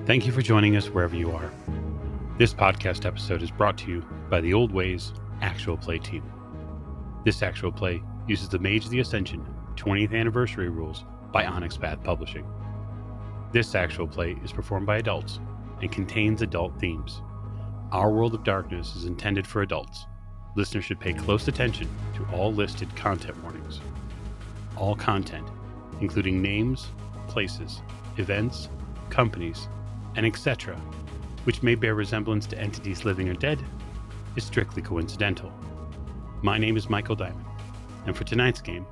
Thank you for joining us wherever you are. This podcast episode is brought to you by the Old Ways Actual Play team. This actual play uses the Mage the Ascension 20th anniversary rules by Onyx Path Publishing. This actual play is performed by adults and contains adult themes. Our World of Darkness is intended for adults. Listeners should pay close attention to all listed content warnings. All content, including names, places, events, companies, and etc., which may bear resemblance to entities living or dead, is strictly coincidental. My name is Michael Diamond, and for tonight's game,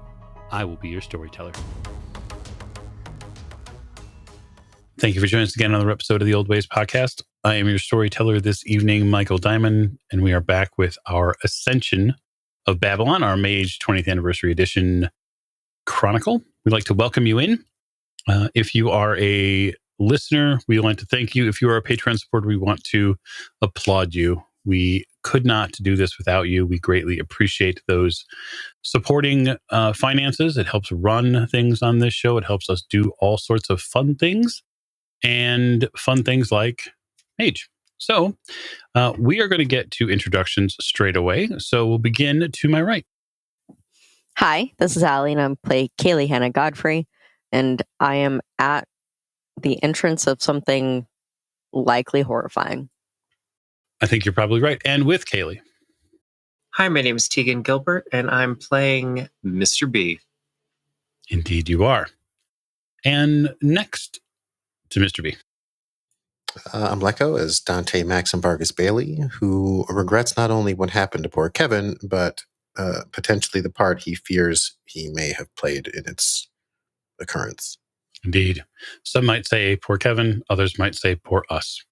I will be your storyteller. Thank you for joining us again on another episode of the Old Ways podcast. I am your storyteller this evening, Michael Diamond, and we are back with our Ascension of Babylon, our Mage 20th Anniversary Edition Chronicle. We'd like to welcome you in. If you are a listener, we want to thank you. If you are a Patreon supporter, we want to applaud you. We could not do this without you. We greatly appreciate those supporting finances. It helps run things on this show. It helps us do all sorts of fun things and fun things like Mage. So we are going to get to introductions straight away. So we'll begin to my right. Hi, this is Allie, and I play Kaylee Hannah Godfrey, and I am at the entrance of something likely horrifying. I think you're probably right. And with Kaylee. Hi, my name is Tegan Gilbert, and I'm playing Mr. B. Indeed you are. And next to Mr. B. I'm Lecco as Dante Maxim Vargas Bailey, who regrets not only what happened to poor Kevin, but potentially the part he fears he may have played in its occurrence. Indeed. Some might say poor Kevin, others might say poor us.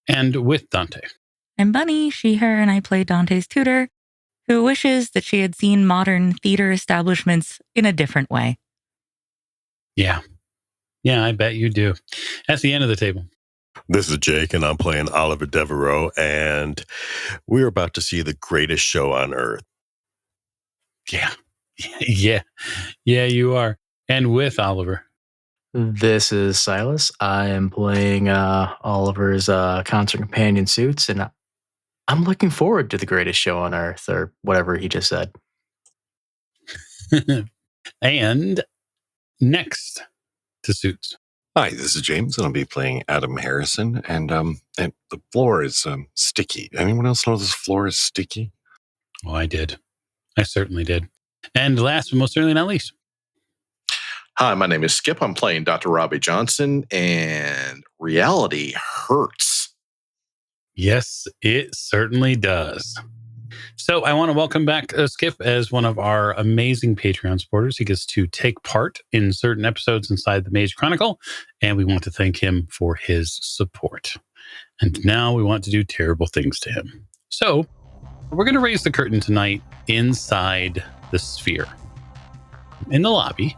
And with Dante. I'm Bunny, she, her, and I play Dante's tutor, who wishes that she had seen modern theater establishments in a different way. Yeah, I bet you do. At the end of the table. This is Jake, and I'm playing Oliver Devereaux, and we're about to see the greatest show on Earth. Yeah, you are. And with Oliver. This is Silas. I am playing Oliver's concert companion Suits, and I'm looking forward to the greatest show on Earth, or whatever he just said. And next to Suits. Hi, this is James, and I'll be playing Adam Harrison, and the floor is sticky. Anyone else know this floor is sticky? Oh, I did. I certainly did. And last but most certainly not least. Hi, my name is Skip. I'm playing Dr. Robbie Johnson, and reality hurts. Yes, it certainly does. So I want to welcome back Skip as one of our amazing Patreon supporters. He gets to take part in certain episodes inside the Mage Chronicle, and we want to thank him for his support. And now we want to do terrible things to him. So we're going to raise the curtain tonight inside the sphere. In the lobby,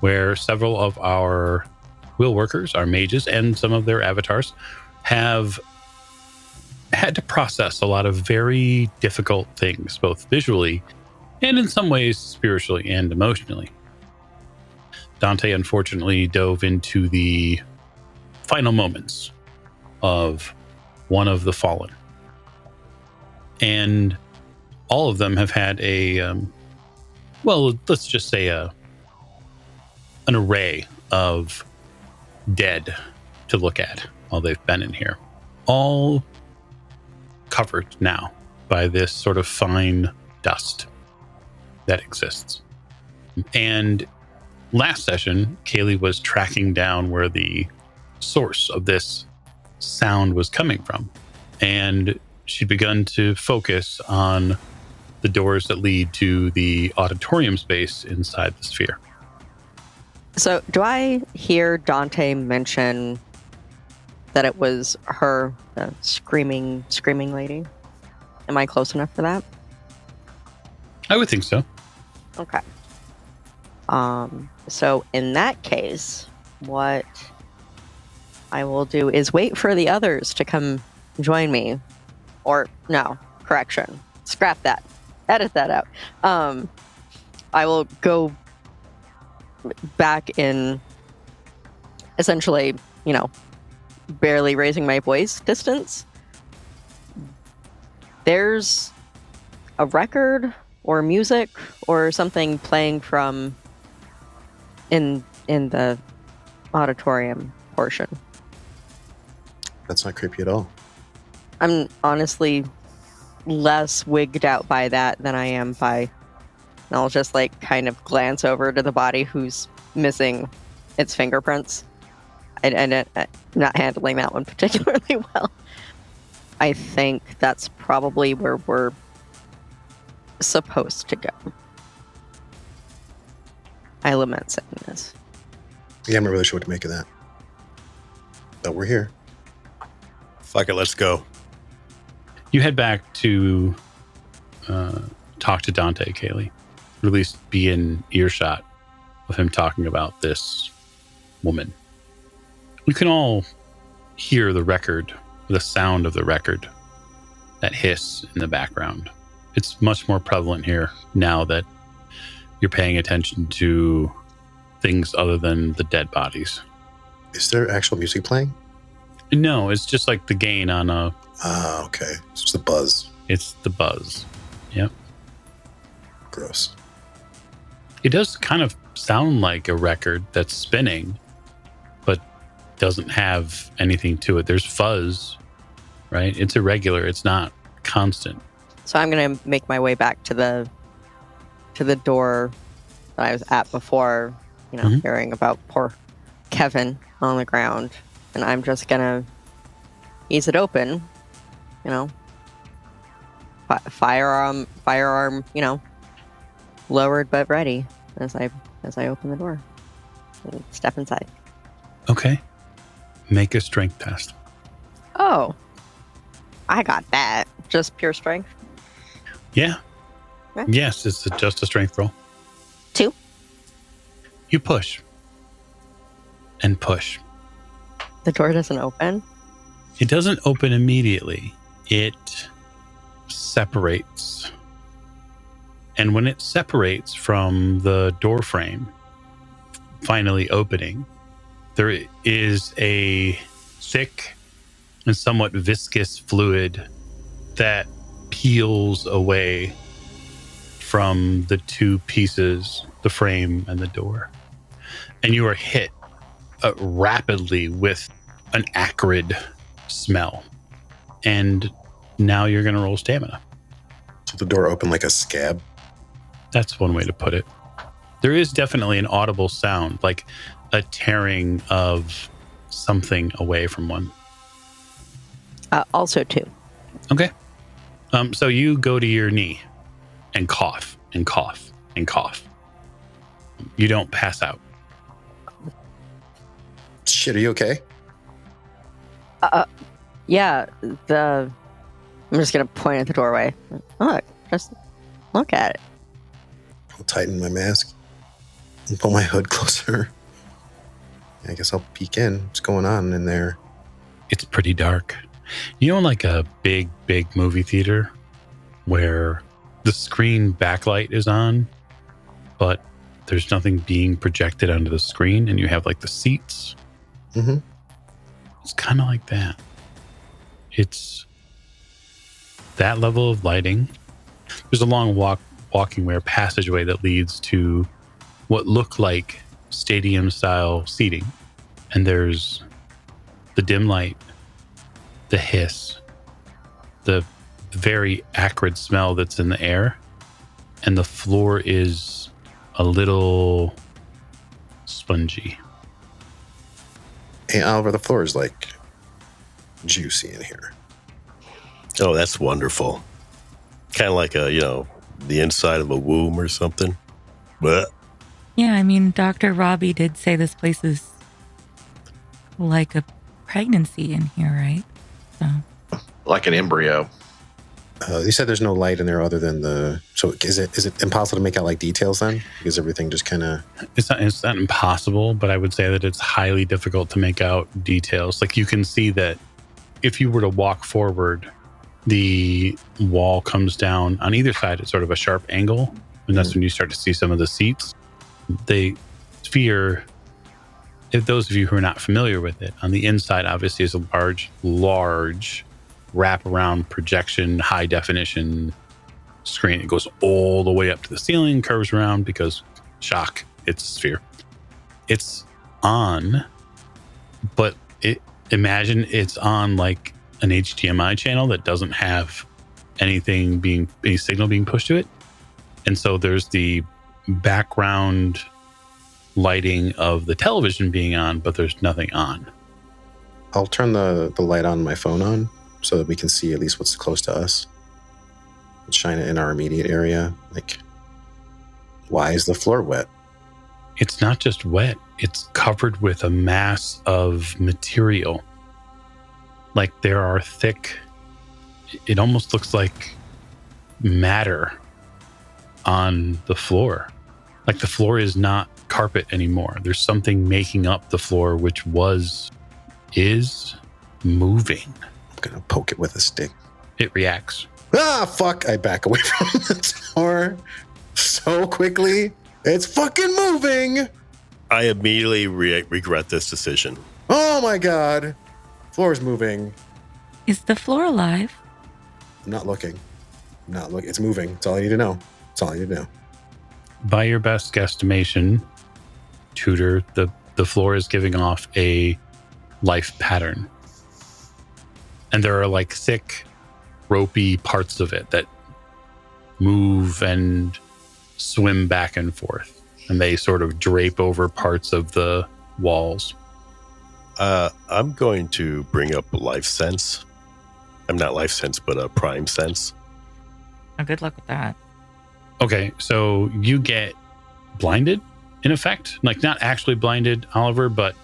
where several of our will workers, our mages, and some of their avatars have had to process a lot of very difficult things, both visually and in some ways spiritually and emotionally. Dante unfortunately dove into the final moments of one of the fallen. And all of them have had let's just say an array of dead to look at while they've been in here. All covered now by this sort of fine dust that exists. And last session, Kaylee was tracking down where the source of this sound was coming from. And she'd begun to focus on the doors that lead to the auditorium space inside the sphere. So do I hear Dante mention that it was her, the screaming lady? Am I close enough for that? I would think so. Okay. So in that case, what I will do is wait for the others to come join me. Or no, correction. Scrap that. Edit that out. I will go back in essentially, barely raising my voice distance, there's a record or music or something playing from in the auditorium portion. That's not creepy at all. I'm honestly less wigged out by that than I am by, and I'll just like kind of glance over to the body who's missing its fingerprints. And not handling that one particularly well. I think that's probably where we're supposed to go. I lament saying this. Yeah, I'm not really sure what to make of that. But we're here. Fuck it, let's go. You head back to talk to Dante, Kaylee. Or at least be in earshot of him talking about this woman. We can all hear the record, the sound of the record, that hiss in the background. It's much more prevalent here now that you're paying attention to things other than the dead bodies. Is there actual music playing? No, it's just like the gain on a... Ah, okay. It's just the buzz. It's the buzz. Yep. Gross. It does kind of sound like a record that's spinning, but doesn't have anything to it. There's fuzz, right? It's irregular. It's not constant. So I'm gonna make my way back to the door that I was at before, hearing about poor Kevin on the ground, and I'm just gonna ease it open, firearm, lowered but ready as I open the door and step inside. Okay. Make a strength test. Oh, I got that. Just pure strength. Yeah. Okay. Yes, it's just a strength roll. 2. You push. And push. The door doesn't open? It doesn't open immediately. It separates. And when it separates from the door frame, finally opening, there is a thick and somewhat viscous fluid that peels away from the two pieces, the frame and the door. And you are hit rapidly with an acrid smell. And now you're going to roll stamina. So the door opened like a scab? That's one way to put it. There is definitely an audible sound, like a tearing of something away from one. Also 2. Okay. So you go to your knee and cough and cough and cough. You don't pass out. Shit, are you okay? Yeah, I'm just going to point at the doorway. Look, just look at it. I'll tighten my mask and pull my hood closer. I guess I'll peek in. What's going on in there? It's pretty dark. You know, like a big movie theater where the screen backlight is on, but there's nothing being projected onto the screen, and you have like the seats. Mm-hmm. It's kind of like that. It's that level of lighting. There's a long walking way or passageway that leads to what look like stadium style seating. And there's the dim light, the hiss, the very acrid smell that's in the air. And the floor is a little spongy. Hey, Oliver, the floor is like juicy in here. Oh, that's wonderful. Kind of like the inside of a womb or something. But Yeah, I mean, Dr. Robbie did say this place is like a pregnancy in here, right? So Like an embryo. You said there's no light in there other than the... So is it impossible to make out like details then? Because everything just kind of... It's not impossible, but I would say that it's highly difficult to make out details. Like you can see that if you were to walk forward, the wall comes down on either side at sort of a sharp angle. And that's when you start to see some of the seats. The sphere if those of you who are not familiar with it, on the inside obviously is a large wraparound projection, high definition screen. It goes all the way up to the ceiling, curves around because shock, it's a sphere. It's on, but imagine it's on like an HDMI channel that doesn't have any signal being pushed to it. And so there's the background lighting of the television being on, but there's nothing on. I'll turn the light on my phone on so that we can see at least what's close to us. Shine it in our immediate area. Like, why is the floor wet? It's not just wet. It's covered with a mass of material. Like there are thick, it almost looks like matter on the floor. Like the floor is not carpet anymore. There's something making up the floor, which is moving. I'm going to poke it with a stick. It reacts. Ah, fuck. I back away from the door so quickly. It's fucking moving. I immediately regret this decision. Oh my God. Floor's moving. Is the floor alive? I'm not looking. It's moving. That's all I need to know. By your best guesstimation, Tutor, the floor is giving off a life pattern. And there are like thick, ropey parts of it that move and swim back and forth. And they sort of drape over parts of the walls. I'm going to bring up life sense. I'm not life sense, but a prime sense. Oh, good luck with that. Okay, so you get blinded, in effect. Like, not actually blinded, Oliver, but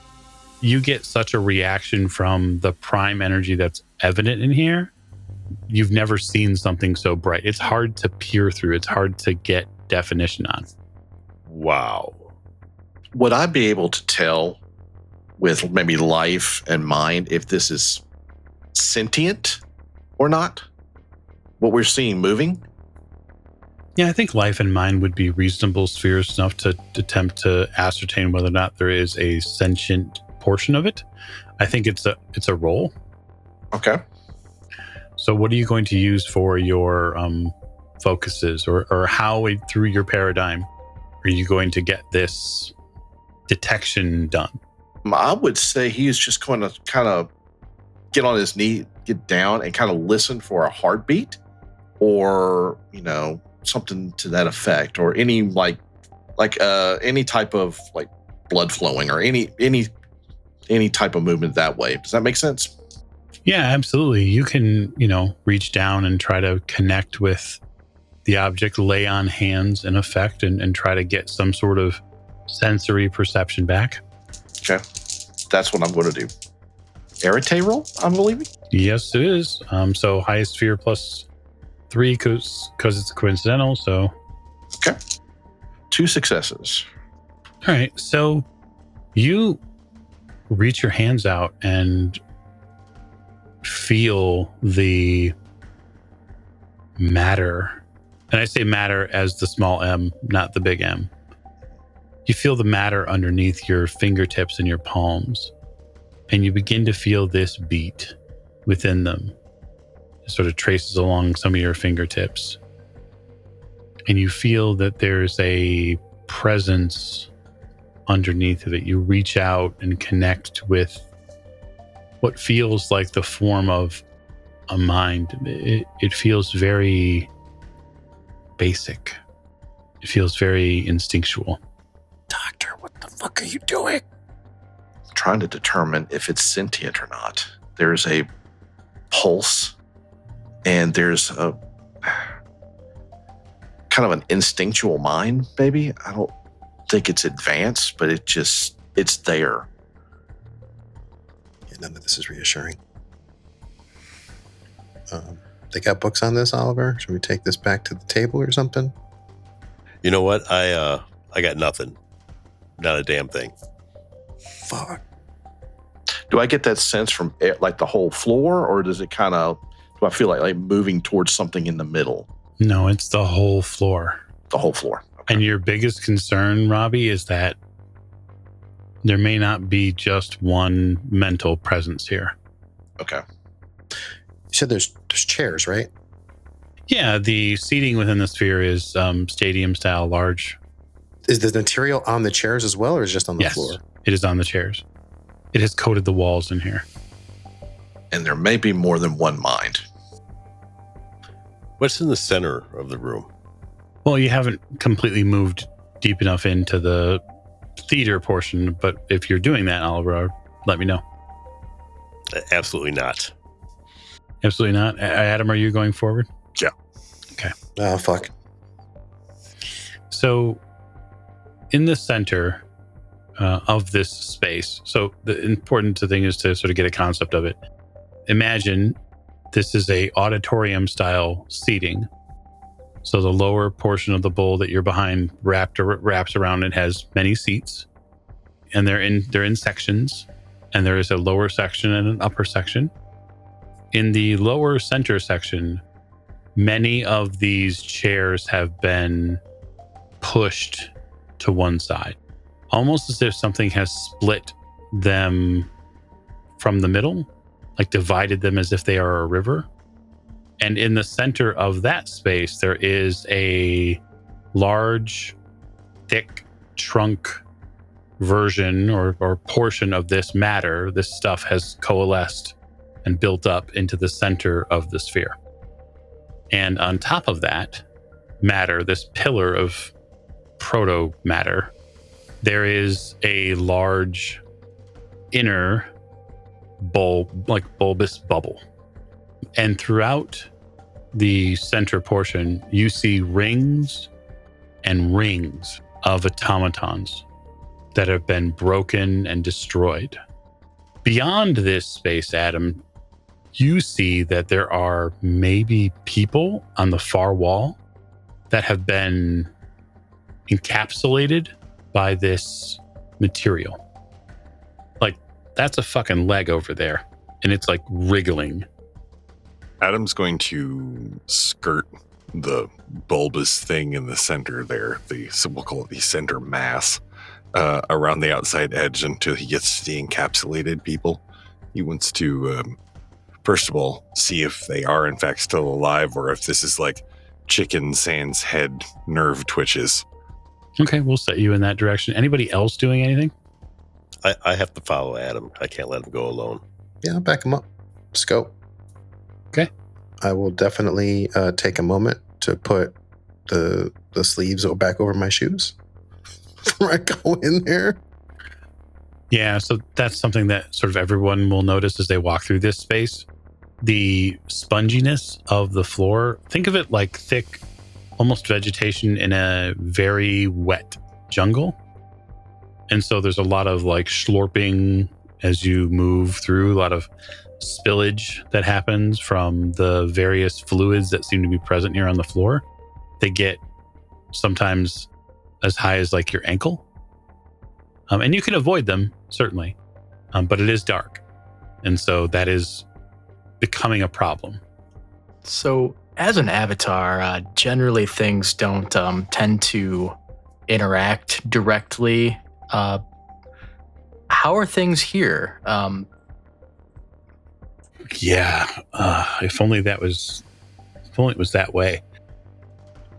you get such a reaction from the prime energy that's evident in here. You've never seen something so bright. It's hard to peer through. It's hard to get definition on. Wow. Would I be able to tell with maybe life and mind if this is sentient or not? What we're seeing moving? Yeah, I think life and mind would be reasonable spheres enough to attempt to ascertain whether or not there is a sentient portion of it. I think it's a roll. Okay. So what are you going to use for your focuses, or how through your paradigm are you going to get this detection done? I would say he is just going to kind of get on his knee, get down, and kind of listen for a heartbeat, or something to that effect, or any like any type of like blood flowing, or any type of movement that way. Does that make sense? Yeah, absolutely. You can, reach down and try to connect with the object, lay on hands in effect, and try to get some sort of sensory perception back. Okay. That's what I'm going to do. Arete roll, I'm believing? Yes, it is. So highest sphere plus 3 because it's coincidental. So. Okay. 2 successes. All right. So you reach your hands out and feel the matter. And I say matter as the small m, not the big M. You feel the matter underneath your fingertips and your palms. And you begin to feel this beat within them. It sort of traces along some of your fingertips. And you feel that there's a presence underneath of it. You reach out and connect with what feels like the form of a mind. It feels very basic. It feels very instinctual. Doctor, what the fuck are you doing? Trying to determine if it's sentient or not. There's a pulse, and there's a kind of an instinctual mind, maybe. I don't think it's advanced, but it's there. Yeah, none of this is reassuring. They got books on this, Oliver? Should we take this back to the table or something? You know what? I got nothing. Not a damn thing. Fuck. Do I get that sense from like the whole floor, or does it kind of, do I feel like moving towards something in the middle? No, it's the whole floor. The whole floor. Okay. And your biggest concern, Robbie, is that There may not be just one mental presence here. Okay. You said there's chairs, right? Yeah, the seating within the sphere is stadium style, large. Is the material on the chairs as well, or is it just on the Yes, floor? it is on the chairs. It has coated the walls in here. And there may be more than one mind. What's in the center of the room? Well, you haven't completely moved deep enough into the theater portion, but if you're doing that, Oliver, let me know. Absolutely not. Absolutely not. Adam, are you going forward? Yeah. Okay. Oh, fuck. So in the center of this space, so the important thing is to sort of get a concept of it. Imagine this is a auditorium style seating. So the lower portion of the bowl that you're behind wraps around and has many seats, and they're in sections, and there is a lower section and an upper section. In the lower center section, many of these chairs have been pushed to one side, almost as if something has split them from the middle, like divided them as if they are a river. And in the center of that space, there is a large, thick trunk version or portion of this matter. This stuff has coalesced and built up into the center of the sphere. And on top of that matter, this pillar of proto matter, there is a large inner bulbous bubble. And throughout the center portion, you see rings and rings of automatons that have been broken and destroyed. Beyond this space, Adam, you see that there are maybe people on the far wall that have been encapsulated by this material. Like, that's a fucking leg over there, and it's like wriggling. Adam's going to skirt the bulbous thing in the center there, we'll call it the center mass, around the outside edge until he gets to the encapsulated people. He wants to, first of all, see if they are in fact still alive or if this is like Chicken Sans head nerve twitches. Okay, we'll set you in that direction. Anybody else doing anything? I have to follow Adam. I can't let him go alone. Yeah, I'll back him up. Let's go. Okay. I will definitely take a moment to put the sleeves back over my shoes before I go in there. Yeah, so that's something that sort of everyone will notice as they walk through this space. The sponginess of the floor, think of it like thick, almost vegetation in a very wet jungle. And so there's a lot of like slurping as you move through, a lot of spillage that happens from the various fluids that seem to be present here on the floor. They get sometimes as high as like your ankle. And you can avoid them, certainly. But it is dark. And so that is becoming a problem. So, as an avatar, generally things don't tend to interact directly. How are things here? If only it was that way.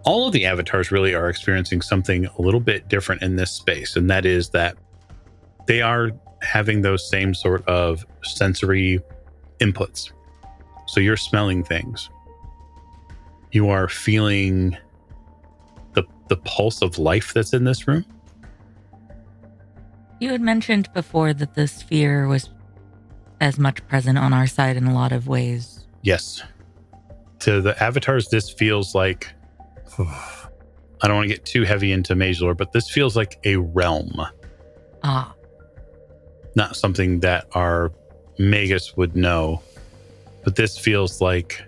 All of the avatars really are experiencing something a little bit different in this space, and that is that they are having those same sort of sensory inputs. So you're smelling things. You are feeling the pulse of life that's in this room. You had mentioned before that the sphere was as much present on our side in a lot of ways. Yes. To the avatars, this feels like... I don't want to get too heavy into mage lore, but this feels like a realm. Ah. Not something that our magus would know, but this feels like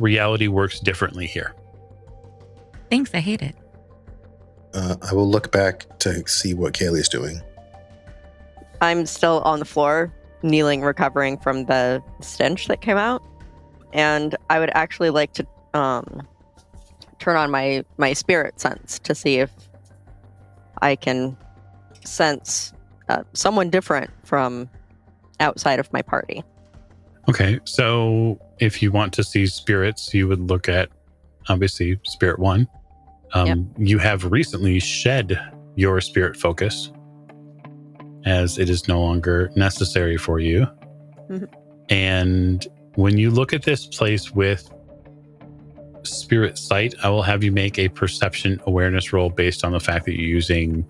reality works differently here. Thanks, I hate it. I will look back to see what Kaylee's doing. I'm still on the floor, kneeling, recovering from the stench that came out. And I would actually like to turn on my spirit sense to see if I can sense someone different from outside of my party. Okay, so if you want to see spirits, you would look at, obviously, Spirit 1. Yep. You have recently shed your spirit focus, as it is no longer necessary for you. Mhm. And when you look at this place with spirit sight, I will have you make a perception awareness roll based on the fact that you're using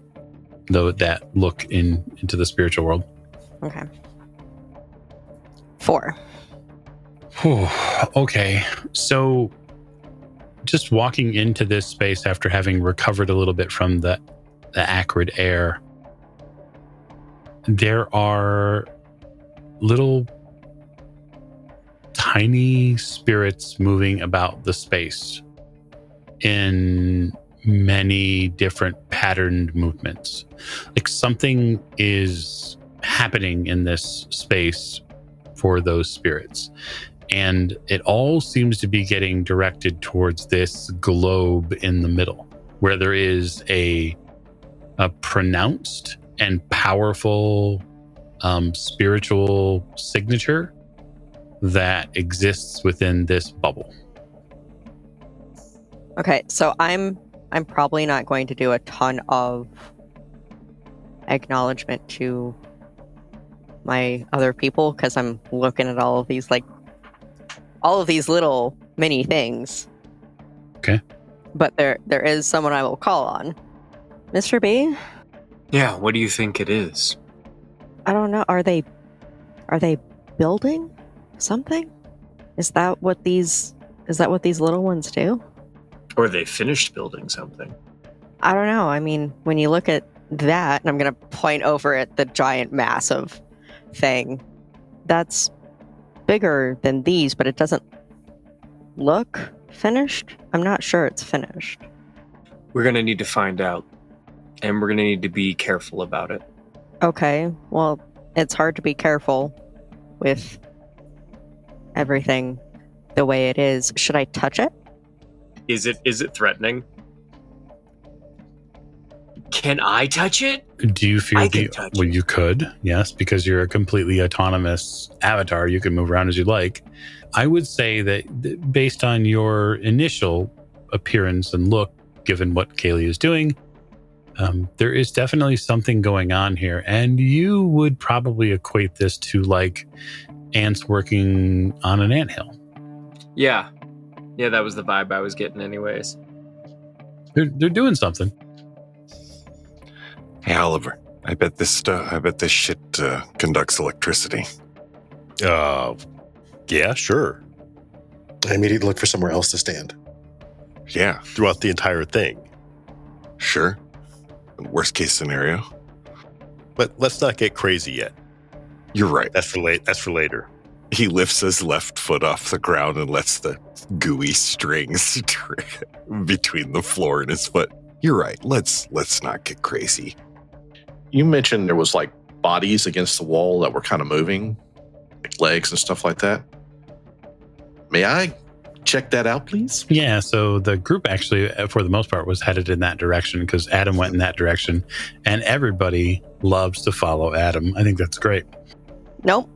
that look into the spiritual world. Okay. 4. Whew. Okay, so just walking into this space after having recovered a little bit from the acrid air, there are little tiny spirits moving about the space in many different patterned movements. Like something is happening in this space for those spirits. And it all seems to be getting directed towards this globe in the middle, where there is a pronounced and powerful spiritual signature that exists within this bubble. Okay, so I'm probably not going to do a ton of acknowledgement to my other people because I'm looking at all of these little mini things. Okay. But there is someone I will call on. Mr. B? Yeah, what do you think it is? I don't know. Are they building something? Is that what these little ones do? Or they finished building something? I don't know. I mean, when you look at that, and I'm going to point over at the giant massive thing, that's bigger than these, but it doesn't look finished. I'm not sure it's finished. We're going to need to find out. And we're going to need to be careful about it. Okay, well, it's hard to be careful with everything the way it is. Should I touch it? Is it threatening? Can I touch it? Do you fear I can touch well, it. you could, yes, because you're a completely autonomous avatar. You can move around as you like. I would say that based on your initial appearance and look, given what Kaylee is doing, there is definitely something going on here. And you would probably equate this to like ants working on an anthill. Yeah. Yeah, that was the vibe I was getting anyways. They're doing something. Hey, Oliver, I bet this shit conducts electricity. Yeah, sure. I immediately look for somewhere else to stand. Yeah, Throughout the entire thing. sure. Worst case scenario. But let's not get crazy yet. You're right. That's for later. He lifts his left foot off the ground and lets the gooey strings between the floor and his foot. You're right. Let's not get crazy. You mentioned there was like bodies against the wall that were kind of moving, like legs and stuff like that. May I check that out, please? Yeah, so the group actually, for the most part, was headed in that direction because Adam went in that direction, and everybody loves to follow Adam. I think that's great. Nope.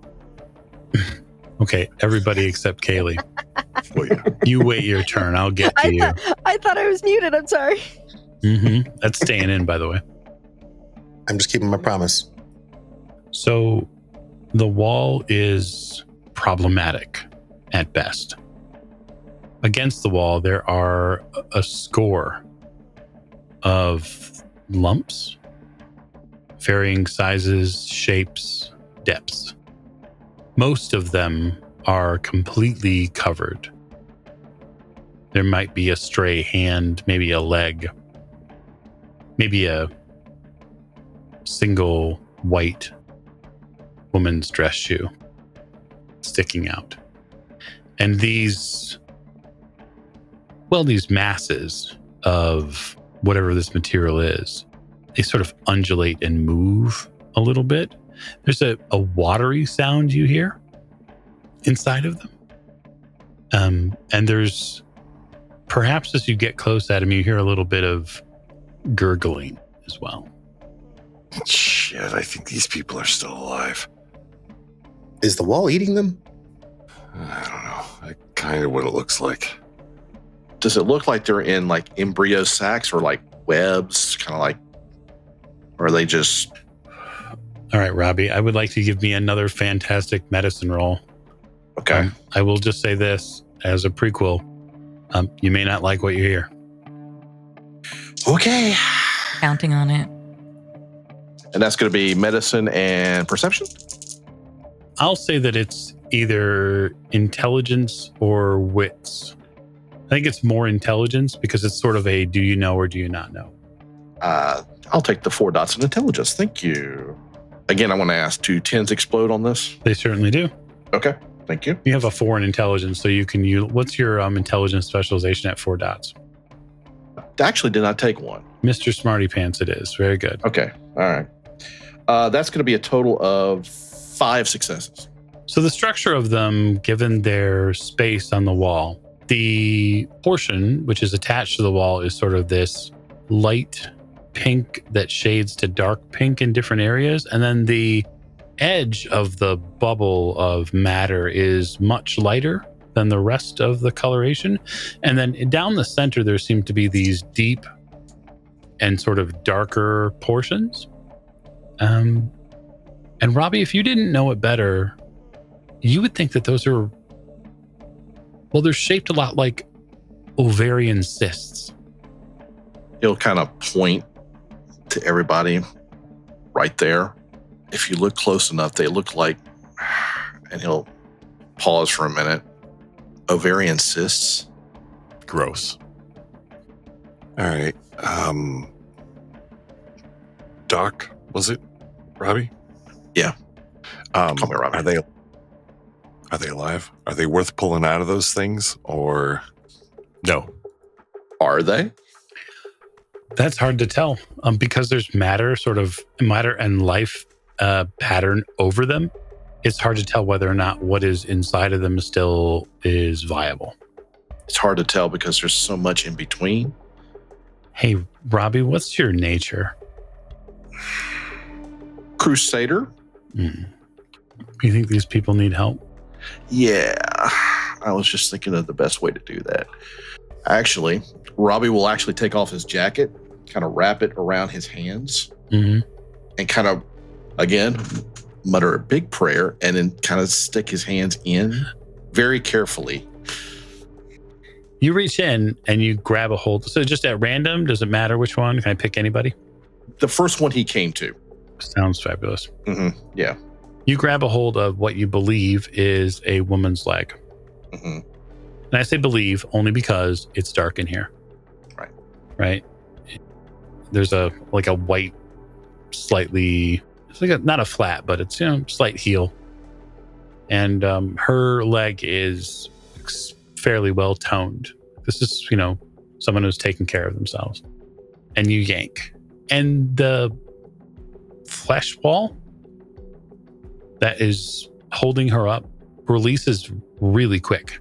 Okay, everybody except Kaylee. Well, yeah. You wait your turn. I'll get to you. I thought I was muted. I'm sorry. That's staying in, by the way. I'm just keeping my promise. So the wall is problematic at best. Against the wall, there are a score of lumps, varying sizes, shapes, depths. Most of them are completely covered. There might be a stray hand, maybe a leg, maybe a single white woman's dress shoe sticking out. And these masses of whatever this material is, they sort of undulate and move a little bit. There's a watery sound you hear inside of them. And there's, perhaps as you get close at them, you hear a little bit of gurgling as well. Shit, I think these people are still alive. Is the wall eating them? I don't know. Kind of what it looks like. Does it look like they're in like embryo sacs or like webs? Kind of like, or are they just... All right, Robbie, I would like to give me another fantastic medicine roll. Okay. I will just say this as a prequel. You may not like what you hear. Okay. Counting on it. And that's going to be medicine and perception? I'll say that it's either intelligence or wits. I think it's more intelligence because it's sort of a do you know or do you not know? I'll take the 4 dots in intelligence. Thank you. Again, I want to ask, do 10s explode on this? They certainly do. Okay. Thank you. You have a 4 in intelligence, so you can use... What's your intelligence specialization at 4 dots? Actually, did not take one. Mr. Smarty Pants it is. Very good. Okay. All right. That's going to be a total of 5 successes. So the structure of them, given their space on the wall, the portion which is attached to the wall is sort of this light pink that shades to dark pink in different areas. And then the edge of the bubble of matter is much lighter than the rest of the coloration. And then down the center, there seem to be these deep and sort of darker portions. And Robbie, if you didn't know it better, you would think that those are, well, they're shaped a lot like ovarian cysts. He'll kind of point to everybody right there. If you look close enough, they look like, and he'll pause for a minute, ovarian cysts. Gross. All right. Doc, was it? Robbie? Yeah. Call me Robbie. Are they alive? Are they worth pulling out of those things or no? Are they? That's hard to tell because there's matter and life pattern over them. It's hard to tell whether or not what is inside of them still is viable. It's hard to tell because there's so much in between. Hey, Robbie, what's your nature? Crusader? You think these people need help? Yeah. I was just thinking of the best way to do that. Actually, Robbie will actually take off his jacket, kind of wrap it around his hands, and kind of, again, mutter a big prayer, and then kind of stick his hands in very carefully. You reach in and you grab a hold. So just at random, does it matter which one? Can I pick anybody? The first one he came to. Sounds fabulous. Yeah. You grab a hold of what you believe is a woman's leg. And I say believe only because it's dark in here. Right. There's a white, slightly, it's like not a flat, but it's, slight heel. And her leg is fairly well toned. This is, someone who's taking care of themselves. And you yank. And the flesh wall that is holding her up releases really quick.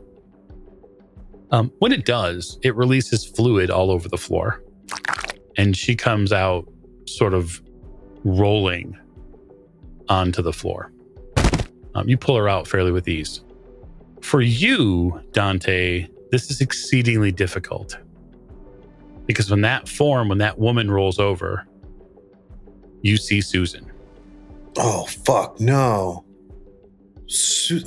When it does, it releases fluid all over the floor. And she comes out sort of rolling onto the floor. You pull her out fairly with ease. For you, Dante, this is exceedingly difficult. Because when that woman rolls over, you see Susan. Oh, fuck, no.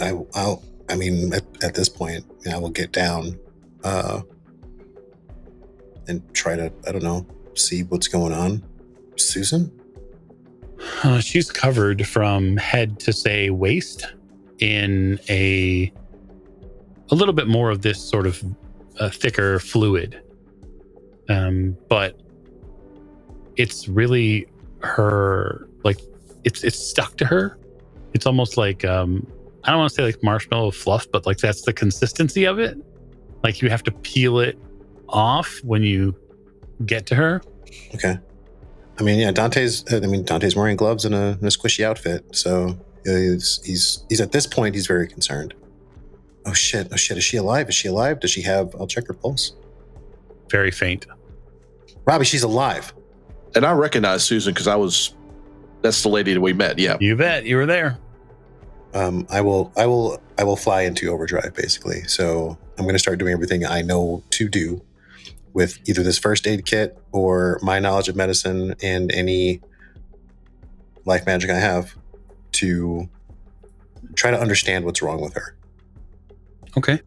I mean, at this point, I will get down and try to, I don't know, see what's going on. Susan? She's covered from head to, say, waist in a little bit more of this sort of thicker fluid. But it's really her, like, it's stuck to her. It's almost like, I don't want to say like marshmallow fluff, but like that's the consistency of it. Like you have to peel it off when you get to her. Okay. I mean, yeah, Dante's wearing gloves and a squishy outfit. So he's at this point, he's very concerned. Oh shit. Is she alive? Does she have, I'll check her pulse. Very faint. Robbie, she's alive. And I recognize Susan because I was That's the lady that we met. Yeah. You bet. You were there. I will fly into overdrive basically. So I'm going to start doing everything I know to do with either this first aid kit or my knowledge of medicine and any life magic I have to try to understand what's wrong with her. Okay.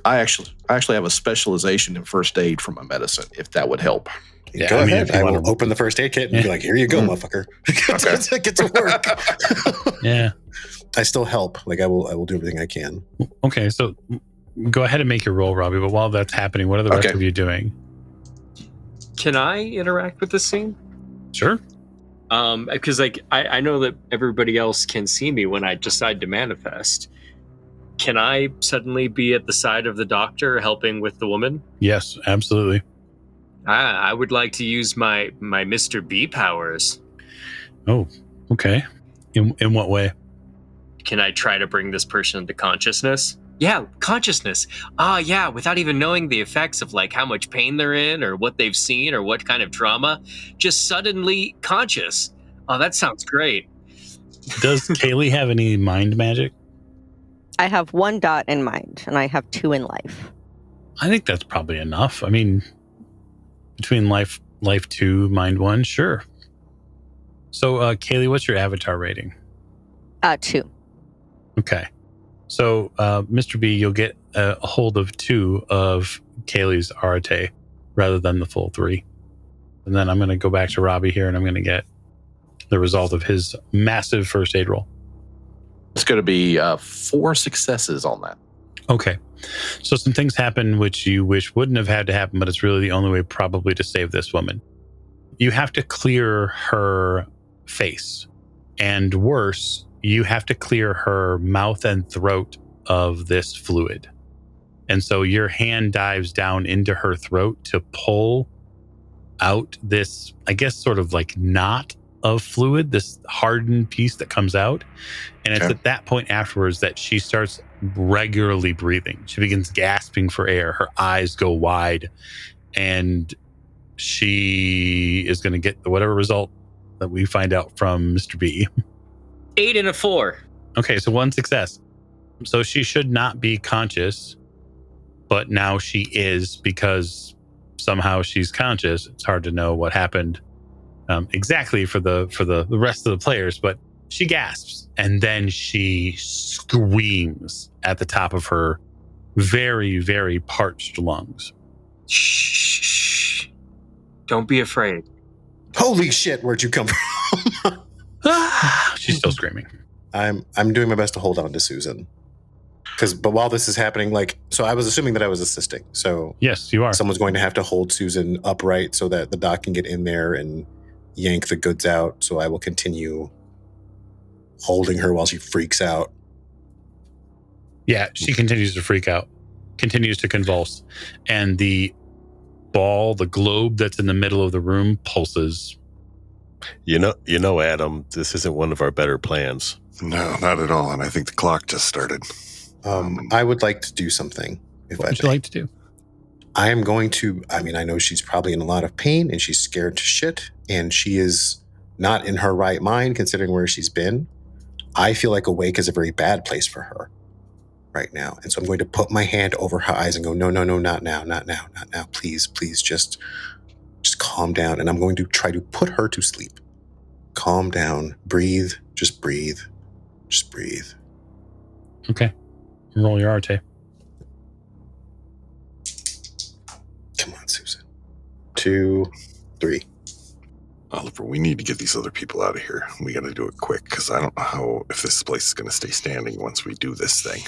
I actually have a specialization in first aid for my medicine, if that would help. Yeah, Go I mean, ahead. if you I wanna- will open the first aid kit and be like, here you go, motherfucker. Get to work. Yeah. I still help. Like I will do everything I can. Okay. So go ahead and make your roll, Robbie. But while that's happening, what are the rest Okay. of you doing? Can I interact with this scene? Sure. Because like I know that everybody else can see me when I decide to manifest. Can I suddenly be at the side of the doctor helping with the woman? Yes, absolutely. I would like to use my Mr. B powers. Oh, okay. In what way? Can I try to bring this person into consciousness? Yeah, consciousness. Yeah, without even knowing the effects of like how much pain they're in or what they've seen or what kind of trauma. Just suddenly conscious. Oh, that sounds great. Does Kaylee have any mind magic? I have 1 dot in mind, and I have 2 in life. I think that's probably enough. I mean, between life 2, mind 1, sure. So, Kaylee, what's your avatar rating? 2. Okay. So, Mr. B, you'll get a hold of 2 of Kaylee's Arate rather than the full 3. And then I'm going to go back to Robbie here and I'm going to get the result of his massive first aid roll. It's going to be 4 successes on that. Okay. So some things happen which you wish wouldn't have had to happen, but it's really the only way probably to save this woman. You have to clear her face. And worse, you have to clear her mouth and throat of this fluid. And so your hand dives down into her throat to pull out this, I guess, sort of like knot of fluid, this hardened piece that comes out. And it's at that point afterwards that she starts regularly breathing. She begins gasping for air. Her eyes go wide. And she is going to get whatever result that we find out from Mr. B. 8 and a 4. Okay, so 1 success. So she should not be conscious, but now she is because somehow she's conscious. It's hard to know what happened exactly for the rest of the players, but she gasps and then she screams at the top of her very, very parched lungs. Shh. Don't be afraid. Holy shit, where'd you come from? She's still screaming. I'm doing my best to hold on to Susan. But while this is happening, so I was assuming that I was assisting. So yes, you are. Someone's going to have to hold Susan upright so that the doc can get in there and yank the goods out. So I will continue holding her while she freaks out. Yeah, she continues to freak out, continues to convulse. And the ball, the globe that's in the middle of the room pulses. You know, Adam, this isn't one of our better plans. No, not at all. And I think the clock just started. I would like to do something. What would you like to do? I am going to, I know she's probably in a lot of pain and she's scared to shit and she is not in her right mind considering where she's been. I feel like awake is a very bad place for her right now. And so I'm going to put my hand over her eyes and go, no, not now. Please, just calm down. And I'm going to try to put her to sleep. Calm down, breathe, just breathe. Okay. Roll your Arte. Come on, Susan. 2, 3. Oliver, we need to get these other people out of here. We got to do it quick because I don't know if this place is going to stay standing once we do this thing.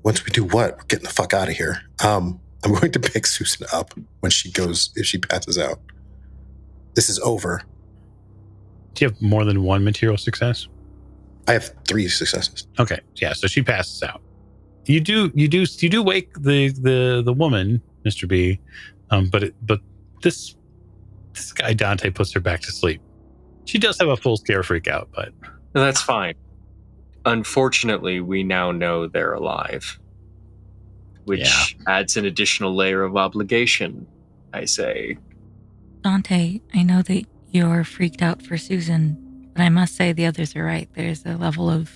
Once we do what? We're getting the fuck out of here. I'm going to pick Susan up when she goes, if she passes out. This is over. Do you have more than 1 material success? I have 3 successes. Okay. Yeah, so she passes out. You do wake the woman, Mr. B, but this guy Dante puts her back to sleep. She does have a full scare freak out, but That's fine. Unfortunately, we now know they're alive, which adds an additional layer of obligation, I say. Dante, I know that you're freaked out for Susan, And I must say the others are right. There's a level of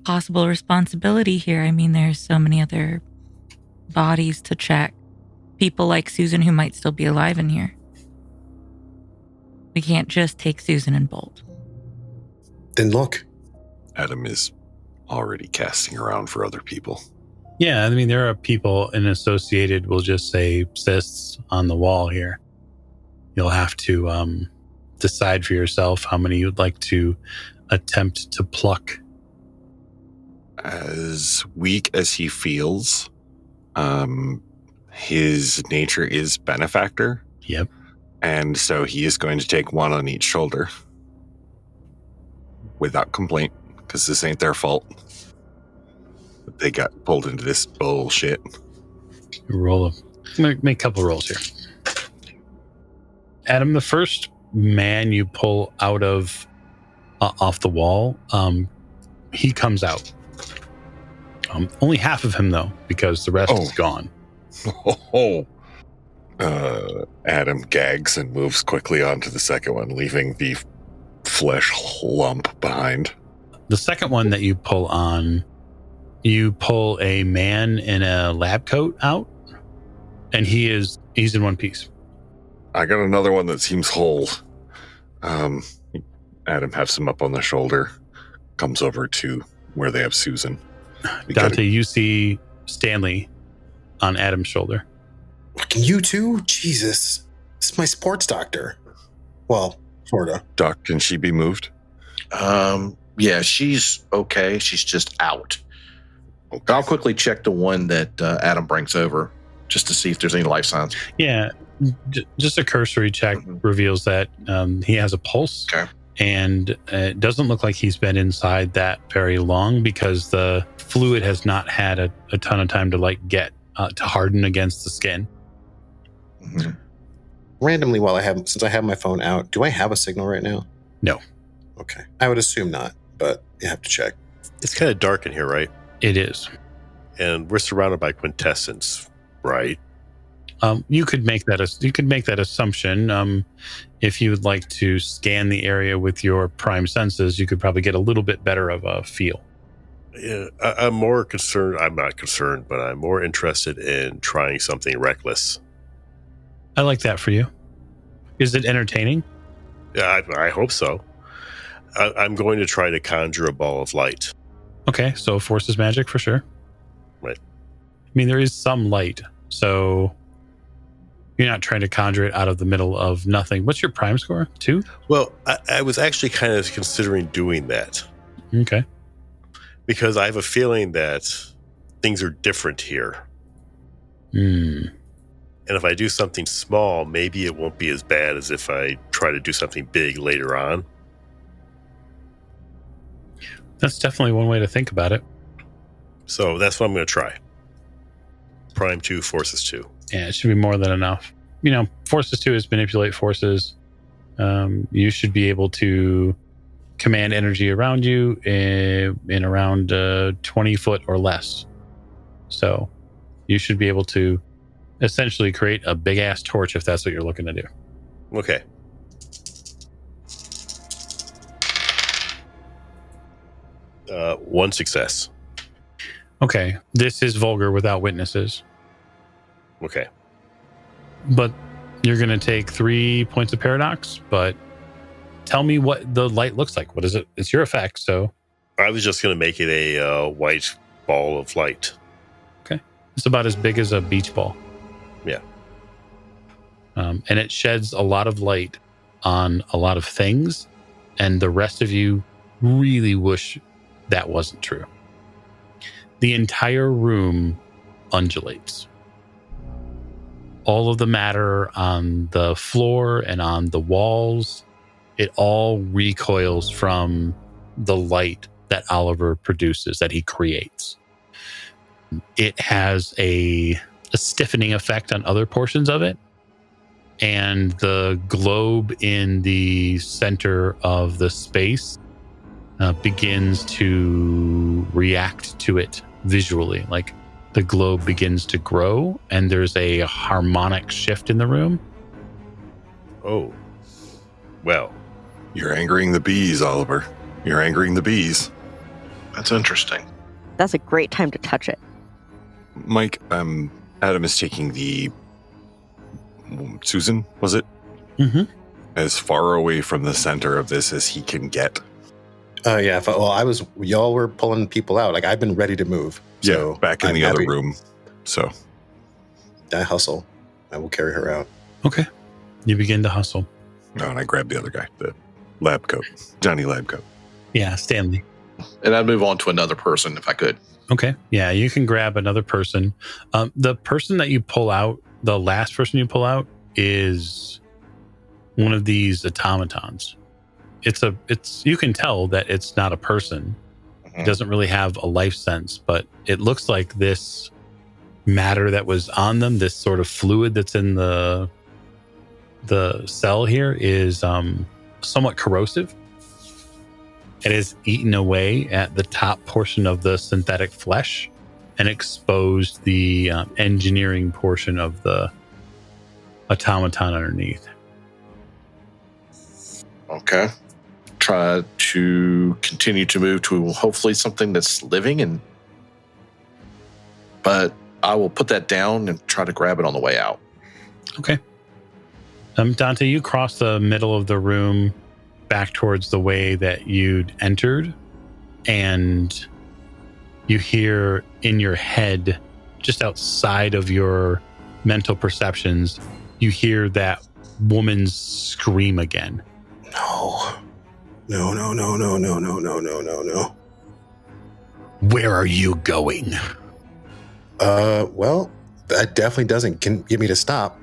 possible responsibility here. I mean, there's so many other bodies to check. People like Susan who might still be alive in here. We can't just take Susan and bolt. Then look. Adam is already casting around for other people. Yeah, I mean, there are people in associated, we'll just say, cysts on the wall here. You'll have to decide for yourself how many you'd like to attempt to pluck. As weak as he feels, his nature is benefactor. Yep. And so he is going to take one on each shoulder. Without complaint, because this ain't their fault. They got pulled into this bullshit. Make a couple rolls here. Adam, the first man you pull out of off the wall, he comes out. Only half of him, though, because the rest is gone. Adam gags and moves quickly onto the second one, leaving the flesh lump behind. The second one that you pull on, you pull a man in a lab coat out, and he's in one piece. I got another one that seems whole. Adam has him up on the shoulder, comes over to where they have Susan. Dante, you see Stanley on Adam's shoulder. Fucking you too? Jesus. This is my sports doctor. Well, sorta. Doc, can she be moved? Yeah, she's okay. She's just out. Okay. I'll quickly check the one that Adam brings over just to see if there's any life signs. Yeah, just a cursory check reveals that he has a pulse. Okay. And it doesn't look like he's been inside that very long because the fluid has not had a ton of time to get to harden against the skin. Mm-hmm. Randomly, since I have my phone out, do I have a signal right now? No. Okay. I would assume not, but you have to check. It's kind of dark in here, right? It is. And we're surrounded by quintessence, right? You could make that assumption. If you would like to scan the area with your prime senses, you could probably get a little bit better of a feel. Yeah, I'm more concerned. I'm not concerned, but I'm more interested in trying something reckless. I like that for you. Is it entertaining? Yeah, I hope so. I'm going to try to conjure a ball of light. Okay, so forces magic for sure. Right. I mean, there is some light, so you're not trying to conjure it out of the middle of nothing. What's your prime score? 2? Well, I was actually kind of considering doing that. Okay. Because I have a feeling that things are different here. Hmm. And if I do something small, maybe it won't be as bad as if I try to do something big later on. That's definitely one way to think about it. So that's what I'm going to try. Prime 2, forces 2. Yeah, it should be more than enough. Forces 2 is manipulate forces. You should be able to command energy around you in around 20 foot or less. So you should be able to essentially create a big ass torch if that's what you're looking to do. Okay. One success. Okay. This is vulgar without witnesses. Okay. But you're going to take 3 points of paradox, but tell me what the light looks like. What is it? It's your effect, so. I was just going to make it a white ball of light. Okay. It's about as big as a beach ball. Yeah. And it sheds a lot of light on a lot of things, and the rest of you really wish that wasn't true. The entire room undulates. All of the matter on the floor and on the walls, it all recoils from the light that Oliver produces, that he creates. It has a stiffening effect on other portions of it. And the globe in the center of the space begins to react to it visually. Like the globe begins to grow and there's a harmonic shift in the room. Oh, well, You're angering the bees, Oliver. You're angering the bees. That's interesting. That's a great time to touch it. Mike, Adam is taking the Susan, was it? Mm-hmm. As far away from the center of this as he can get. Yeah. Y'all were pulling people out. Like, I've been ready to move. So back in I'm the other happy. room. So I hustle. I will carry her out. Okay. You begin to hustle. Oh, and I grabbed the other guy, the lab coat, Johnny Lab Coat. Yeah, Stanley. And I'd move on to another person if I could. Okay. Yeah, you can grab another person. The person that you pull out, the last person you pull out, is one of these automatons. It's you can tell that it's not a person. It doesn't really have a life sense, but it looks like this matter that was on them, this sort of fluid that's in the cell here, is somewhat corrosive. It has eaten away at the top portion of the synthetic flesh and exposed the engineering portion of the automaton underneath. Okay. Try to continue to move to hopefully something that's living, but I will put that down and try to grab it on the way out. Okay. Dante, you cross the middle of the room back towards the way that you'd entered, and you hear in your head, just outside of your mental perceptions, you hear that woman's scream again. No. No. Where are you going? Well, that definitely doesn't get me to stop.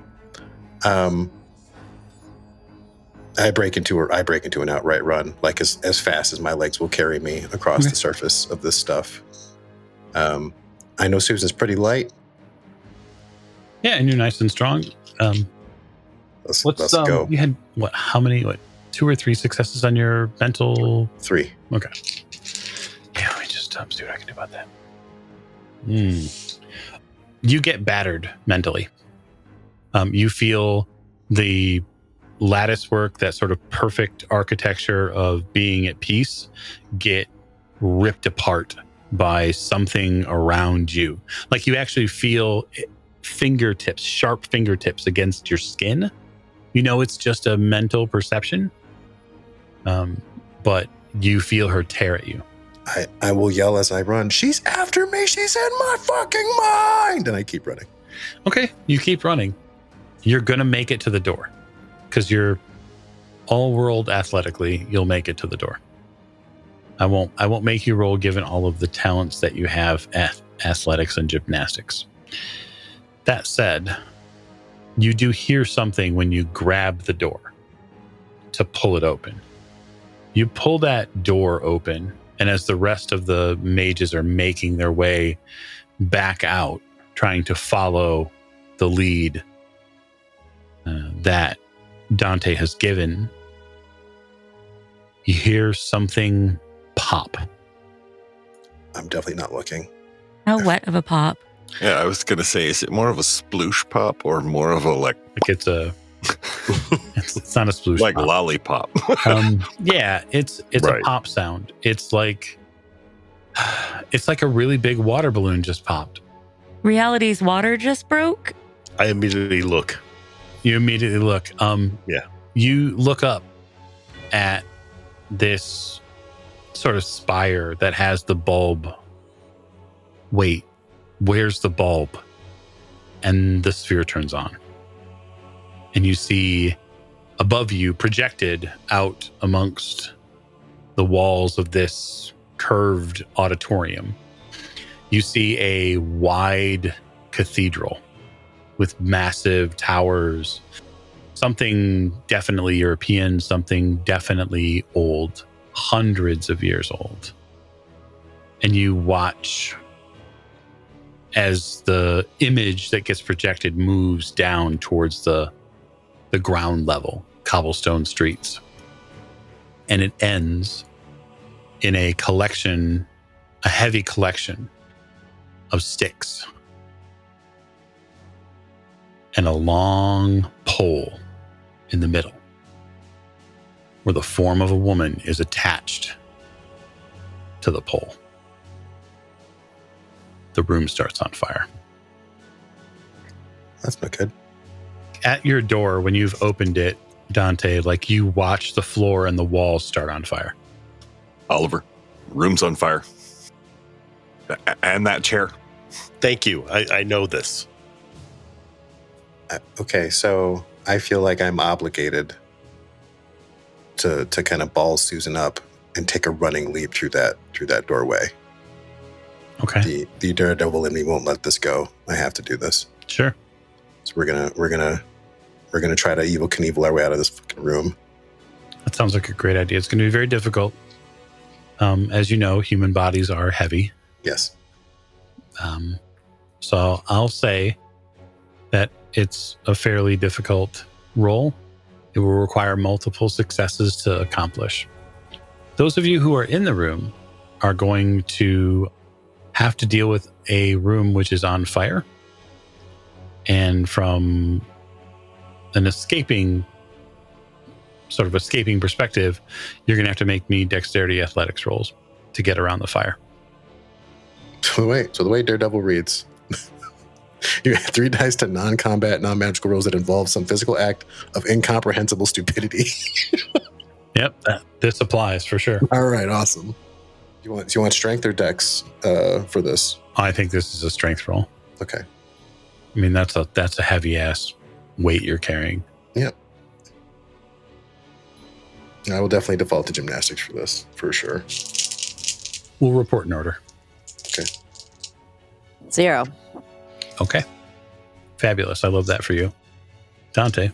I break into an outright run, like as fast as my legs will carry me across the surface of this stuff. I know Susan's pretty light. Yeah, and you're nice and strong. Let's go. You had how many 2 or 3 successes on your mental? 3. Okay. Yeah, let me just see what I can do about that. You get battered mentally. You feel the lattice work, that sort of perfect architecture of being at peace, get ripped apart by something around you. Like you actually feel fingertips, sharp fingertips against your skin. You know it's just a mental perception, but you feel her tear at you. I will yell as I run, "She's after me! She's in my fucking mind!" And I keep running. Okay, you keep running. You're going to make it to the door because you're all world athletically. You'll make it to the door. I won't make you roll given all of the talents that you have at athletics and gymnastics. That said, you do hear something when you grab the door to pull it open. You pull that door open, and as the rest of the mages are making their way back out, trying to follow the lead that Dante has given, you hear something pop. I'm definitely not looking. How wet of a pop? Yeah, I was going to say, is it more of a sploosh pop or more of a like it's a it's not a sploosh like pop. lollipop? Yeah, it's Right. a pop sound. It's like a really big water balloon just popped. Reality's water just broke? I immediately look. You immediately look. Yeah. You look up at this sort of spire that has the bulb. Wait, where's the bulb? And the sphere turns on. And you see above you, projected out amongst the walls of this curved auditorium, you see a wide cathedral with massive towers, something definitely European, something definitely old, hundreds of years old. And you watch as the image that gets projected moves down towards the ground level, cobblestone streets. And it ends in a heavy collection of sticks and a long pole in the middle. where the form of a woman is attached to the pole. The room starts on fire. That's not good. At your door, when you've opened it, Dante, like you watch the floor and the walls start on fire. Oliver, room's on fire. And that chair. Thank you. I know this. Okay, so I feel like I'm obligated to kind of ball Susan up and take a running leap through that doorway. Okay. The daredevil in me won't let this go. I have to do this. Sure. So we're gonna try to Evel Knievel our way out of this fucking room. That sounds like a great idea. It's going to be very difficult. As you know, human bodies are heavy. Yes. So I'll say that it's a fairly difficult role. It will require multiple successes to accomplish. Those of you who are in the room are going to have to deal with a room which is on fire. And from an escaping perspective, you're going to have to make me dexterity athletics rolls to get around the fire. So the way Daredevil reads, you have 3 dice to non-combat, non-magical rolls that involve some physical act of incomprehensible stupidity. Yep, this applies for sure. All right, awesome. You want strength or dex for this? I think this is a strength roll. Okay. I mean, that's a heavy ass weight you're carrying. Yep. I will definitely default to gymnastics for this, for sure. We'll report in order. Okay. 0. Okay. Fabulous. I love that for you. Dante.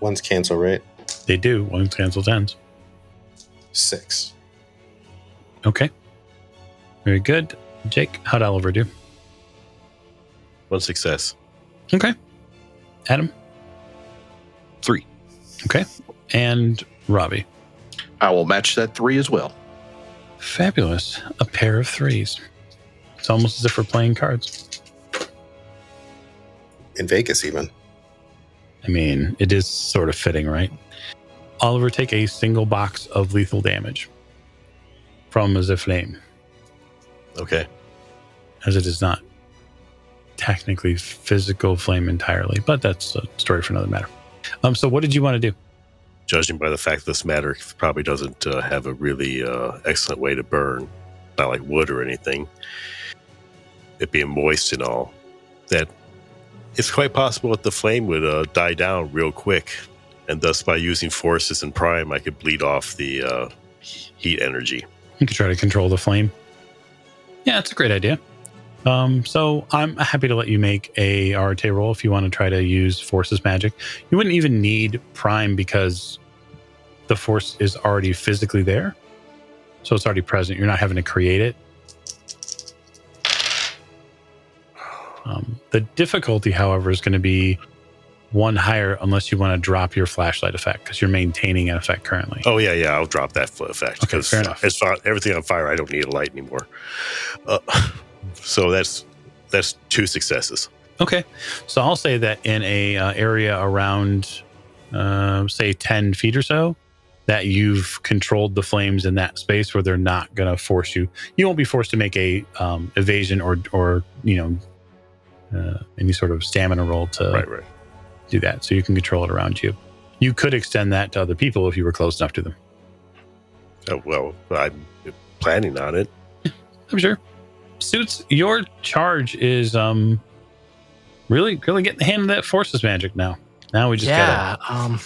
One's cancel, right? They do. One's cancel 10s. 6. Okay. Very good. Jake, how'd Oliver do? 1 success. Okay. Adam? 3. Okay. And Robbie? I will match that 3 as well. Fabulous. A pair of 3s. It's almost as if we're playing cards. In Vegas, even. I mean, it is sort of fitting, right? Oliver, take a single box of lethal damage from the flame, Okay. as it is not technically physical flame entirely, but that's a story for another matter. So what did you want to do? Judging by the fact this matter probably doesn't have a really excellent way to burn, not like wood or anything, it being moist and all, that it's quite possible that the flame would die down real quick, and thus by using forces and prime, I could bleed off the heat energy. You could try to control the flame. Yeah, that's a great idea. So I'm happy to let you make a Arte roll if you want to try to use Forces magic. You wouldn't even need Prime because the Force is already physically there. So it's already present. You're not having to create it. The difficulty, however, is going to be 1 higher unless you want to drop your flashlight effect because you're maintaining an effect currently. Oh, yeah, I'll drop that effect. Okay, fair enough. It's not, everything on fire, I don't need a light anymore. So that's 2 successes. Okay. So I'll say that in a area around, say, 10 feet or so, that you've controlled the flames in that space where they're not going to force you. You won't be forced to make a evasion or any sort of stamina roll to Right. do that. So you can control it around you. You could extend that to other people if you were close enough to them. Oh, well, I'm planning on it. I'm sure. Suits, your charge is really getting the hand of that Forces magic now. Now we just gotta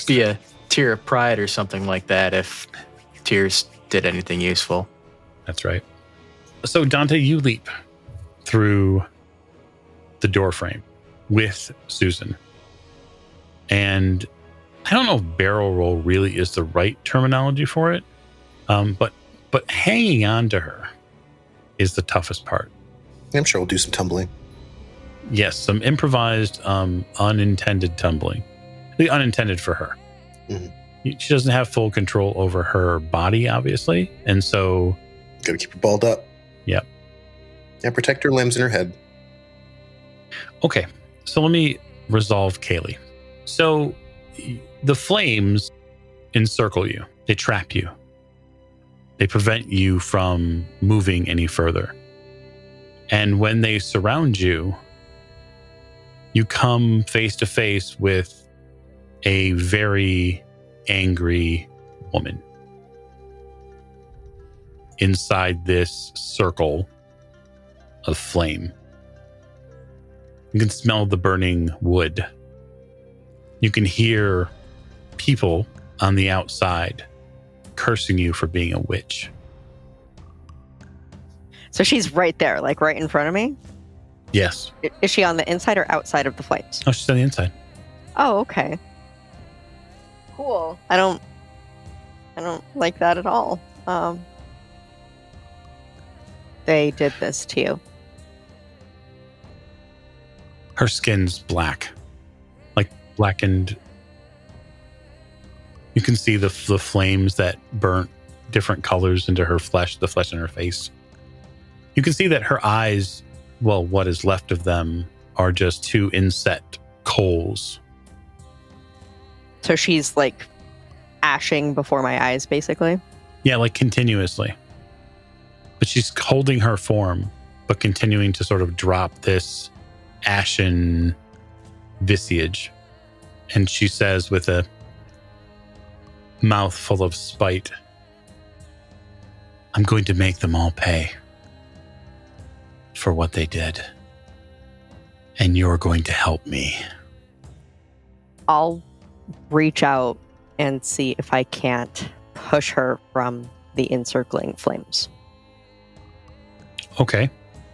be a tear of pride or something like that if tears did anything useful. That's right. So Dante, you leap through the door frame with Susan. And I don't know if barrel roll really is the right terminology for it. But hanging on to her is the toughest part. I'm sure we'll do some tumbling. Yes, some improvised, unintended tumbling. Unintended for her. Mm-hmm. She doesn't have full control over her body, obviously. And so... Gotta keep her balled up. Yep. Yeah, protect her limbs and her head. Okay, so let me resolve Kaylee. So the flames encircle you. They trap you. They prevent you from moving any further. And when they surround you, you come face to face with a very angry woman inside this circle of flame. You can smell the burning wood. You can hear people on the outside cursing you for being a witch. So she's right there, like right in front of me? Yes. Is she on the inside or outside of the flames? Oh, she's on the inside. Oh, okay. Cool. I don't like that at all. They did this to you. Her skin's black, like blackened. You can see the flames that burnt different colors into her flesh, the flesh in her face. You can see that her eyes, well, what is left of them, are just two inset coals. So she's like ashing before my eyes, basically? Yeah, like continuously. But she's holding her form, but continuing to sort of drop this ashen visage. And she says with a mouth full of spite, I'm going to make them all pay for what they did. And you're going to help me. I'll reach out and see if I can't push her from the encircling flames. Okay.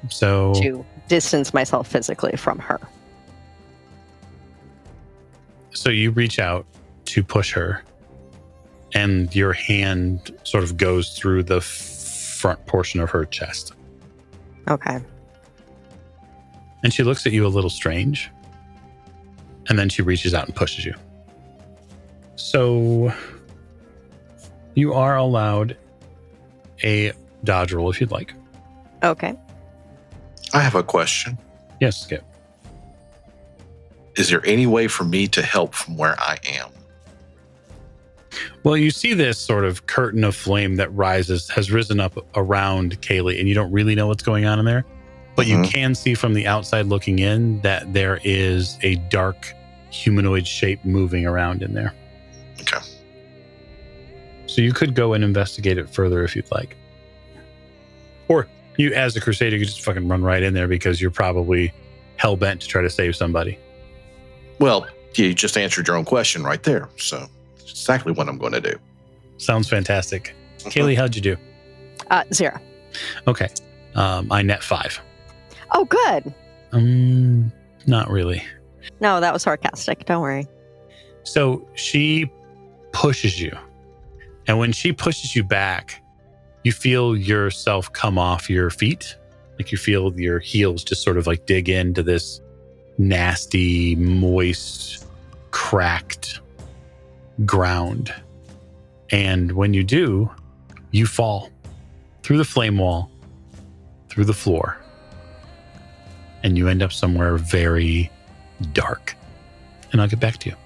So to distance myself physically from her. So you reach out to push her, and your hand sort of goes through the front portion of her chest. Okay. And she looks at you a little strange. And then she reaches out and pushes you. So you are allowed a dodge roll if you'd like. Okay. I have a question. Yes, Skip. Is there any way for me to help from where I am? Well, you see this sort of curtain of flame that has risen up around Kaylee, and you don't really know what's going on in there. But you can see from the outside looking in that there is a dark humanoid shape moving around in there. Okay. So you could go and investigate it further if you'd like. Or you, as a crusader, you could just fucking run right in there because you're probably hell-bent to try to save somebody. Well, you just answered your own question right there. So it's exactly what I'm going to do. Sounds fantastic. Kaylee, how'd you do? 0. Okay. I net 5. Oh, good. Not really. No, that was sarcastic. Don't worry. So she pushes you. And when she pushes you back, you feel yourself come off your feet. Like you feel your heels just sort of like dig into this nasty, moist, cracked ground. And when you do, you fall through the flame wall, through the floor, and you end up somewhere very dark. And I'll get back to you.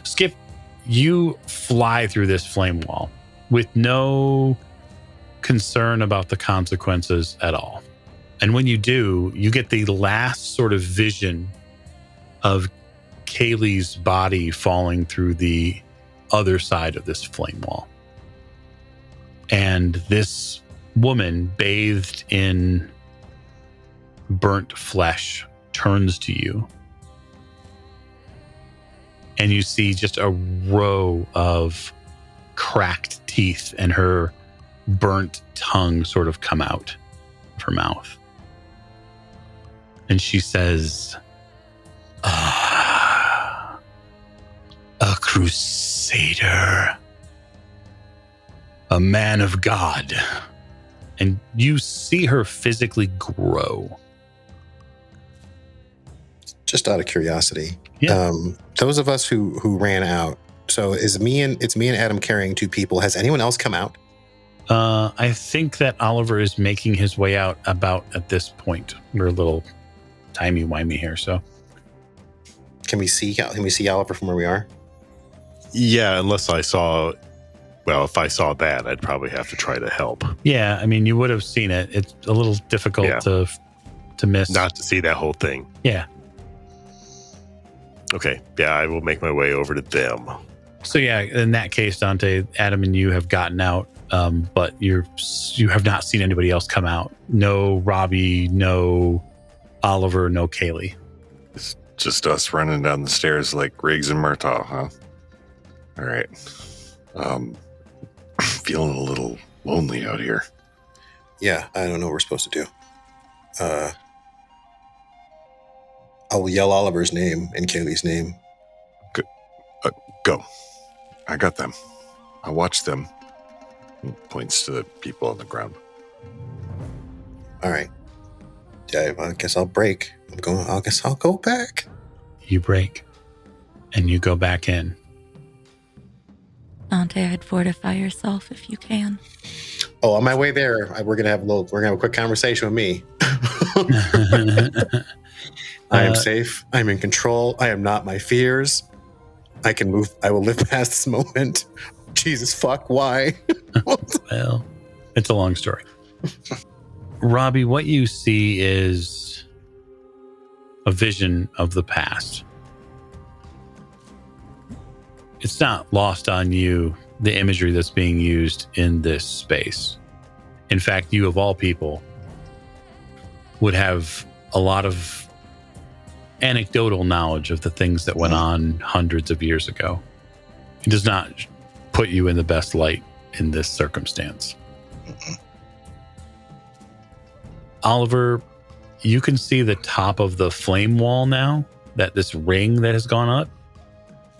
Skip, you fly through this flame wall with no concern about the consequences at all. And when you do, you get the last sort of vision of Kaylee's body falling through the other side of this flame wall. And this woman, bathed in burnt flesh, turns to you. And you see just a row of cracked teeth and her burnt tongue sort of come out of her mouth. And she says, a crusader, a man of God. And you see her physically grow. Just out of curiosity, Yeah. those of us who ran out. So it's me and Adam carrying 2 people. Has anyone else come out? I think that Oliver is making his way out about at this point. We're a little timey-wimey here. So Can we see Oliver from where we are? Yeah, unless I saw. Well, if I saw that, I'd probably have to try to help. yeah, I mean, you would have seen it. It's a little difficult Yeah. to miss. Not to see that whole thing. Yeah. Okay. Yeah, I will make my way over to them. So yeah, in that case, Dante, Adam, and you have gotten out, but you have not seen anybody else come out. No Robbie, no Oliver, no Kaylee. It's just us running down the stairs like Riggs and Murtaugh, huh? All right. Feeling a little lonely out here. Yeah, I don't know what we're supposed to do. I will yell Oliver's name and Kaylee's name. Go. I got them. I watched them. He points to the people on the ground. All right. Yeah, I guess I'll break. I guess I'll go back. You break, and you go back in. Dante, I'd fortify yourself if you can. Oh, on my way there, we're gonna have a quick conversation with me. I am safe. I'm in control. I am not my fears. I can move. I will live past this moment. Jesus fuck, why? Well, it's a long story. Robbie, what you see is a vision of the past. It's not lost on you, the imagery that's being used in this space. In fact, you of all people would have a lot of anecdotal knowledge of the things that went on hundreds of years ago. It does not put you in the best light in this circumstance. Oliver, you can see the top of the flame wall now, that this ring that has gone up,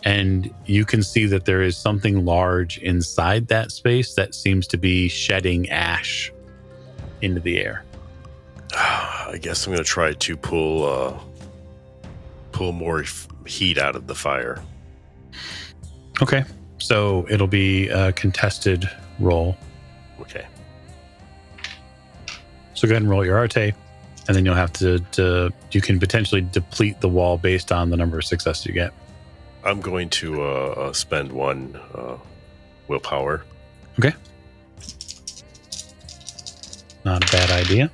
and you can see that there is something large inside that space that seems to be shedding ash into the air. I guess I'm going to try to pull more heat out of the fire. Okay, so it'll be a contested roll. Okay. So go ahead and roll your Arte, and then you'll have to you can potentially deplete the wall based on the number of successes you get. I'm going to spend one willpower. Okay. Not a bad idea.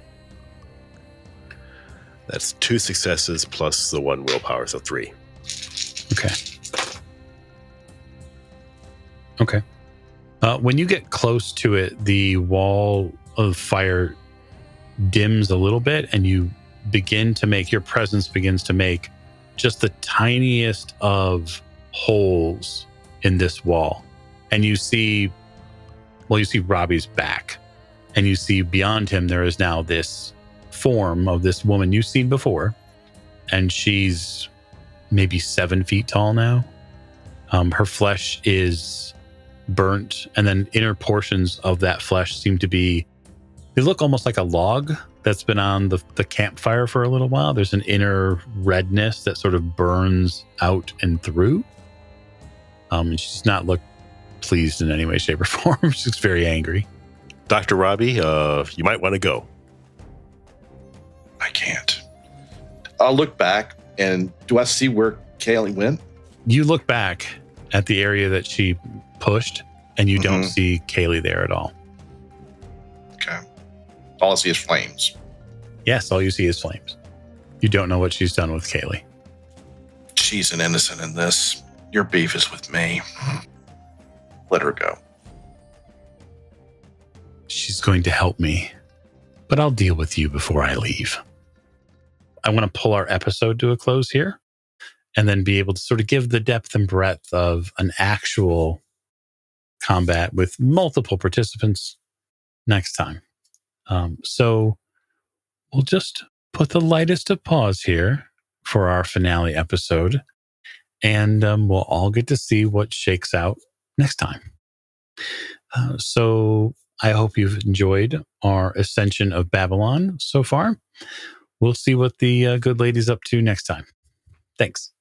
That's 2 successes plus the 1 willpower, so 3. Okay. Okay. When you get close to it, the wall of fire dims a little bit, and your presence begins to make just the tiniest of holes in this wall. And you see Robbie's back, and you see beyond him there is now this form of this woman you've seen before, and she's maybe 7 feet tall now. Her flesh is burnt, and then inner portions of that flesh they look almost like a log that's been on the campfire for a little while. There's an inner redness that sort of burns out and through. And she's not look pleased in any way, shape, or form. She's very angry. Dr. Robbie, you might want to go. I can't. I'll look back, and do I see where Kaylee went? You look back at the area that she pushed, and you don't see Kaylee there at all. Okay. All I see is flames. Yes, all you see is flames. You don't know what she's done with Kaylee. She's an innocent in this. Your beef is with me. Let her go. She's going to help me, but I'll deal with you before I leave. I want to pull our episode to a close here, and then be able to sort of give the depth and breadth of an actual combat with multiple participants next time. So we'll just put the lightest of pause here for our finale episode, and we'll all get to see what shakes out next time. So I hope you've enjoyed our Ascension of Babylon so far. We'll see what the good lady's up to next time. Thanks.